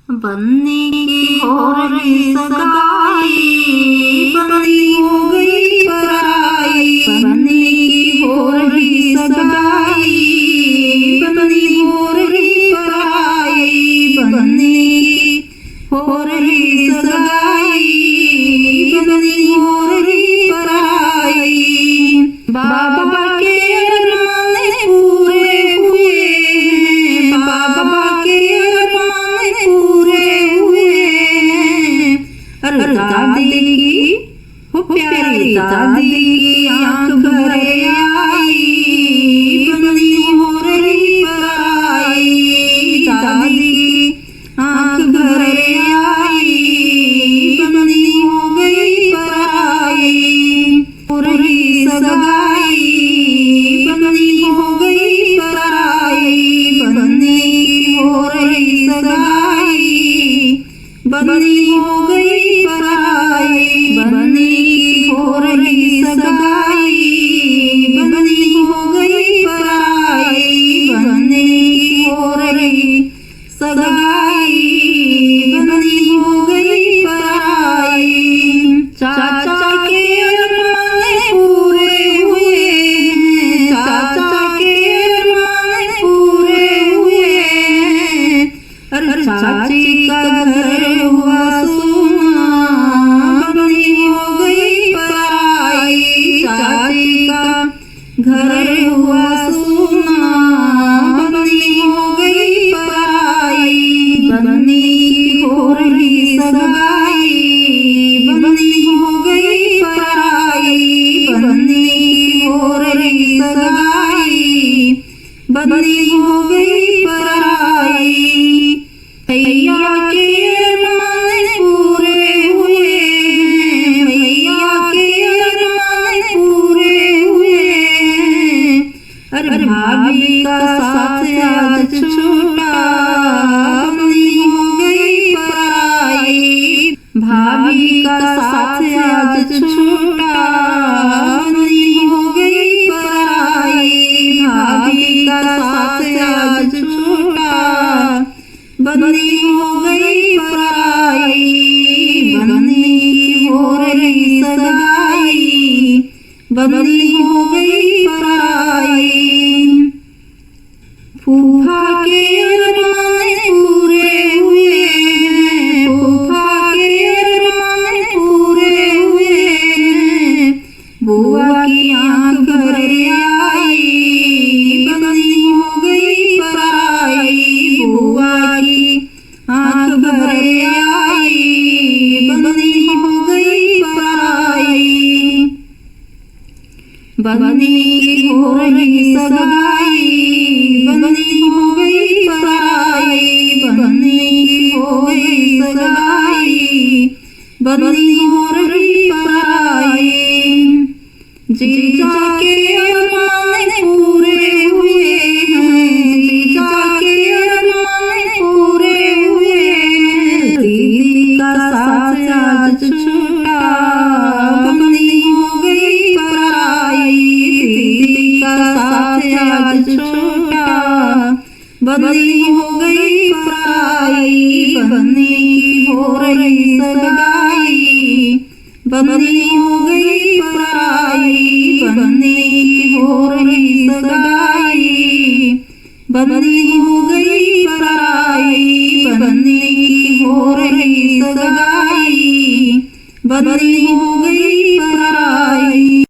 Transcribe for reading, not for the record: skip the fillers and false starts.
बनने की हो रही सगाई, बननी हो गई पराई। बनने की हो रही सगाई, बननी हो रही पराई। बनने की हो रही सगाई, बननी हो रही पराई। बाबा के अरमान पूरे हुए हैं, बाबा के अरमान पूरे हुए हैं। अरे दादी की हो प्यारी दादी की आंख भरे आई, बननी हो रही पराई। दादी की आंख भरे आई, बननी हो गई पराई। हो रही सगाई, बननी हो गई पराई। बनने की हो रही सगाई, बननी हो गई पराई। बनने की हो रही सगाई, बननी हो गई पराई। बनने की हो रही सगाई, बननी हो गई पराई। चाचा के अरमान पूरे हुए हैं, चाचा के अरमान पूरे हुए हैं। अरे चाची का घर हुआ सुना, बननी हो गई पराई। चाची का घर हुआ सुना, बननी हो गई पराई। बनने की हो रही सगाई, बननी हो गई पराई। बनने की हो रही सगाई, बननी हो गई पराई। भैया के अरमान पूरे हुए हैं, भैया के अरमान पूरे हुए हैं। अरे भाभी का साथ आज छूटा, बननी हो गई पराई। भाभी का साथ आज छूटा, बननी हो गई पराई। भाभी का साथ आज छूटा, बननी हो गई पराई। बनने की हो रही सगाई, बननी हो गई पराई। फूफा के अरमान पूरे हुए हैं, फूफा के अरमान पूरे हुए हैं। बुआ की आंख भरे आई, बननी हो गई पराई। बुआ की आंख भरे आई, बननी हो गई पराई। बनने की हो रही सगाई, बननी हो गई पराई। बनने की हो गई सगाई, बननी हो रही पराई। जीजा के अरमान पूरे हुए हैं, जीजा के अरमान पूरे हुए हैं। दीदी का साथ आज छूटा, बननी हो गई पराई। दीदी का साथ आज छूटा, बननी हो गई पराई। बनने की हो रही सगाई, बननी हो गई पराई। बनने की हो रही सगाई, बननी हो गई पराई। बनने की हो रही सगाई, बननी हो गई पराई।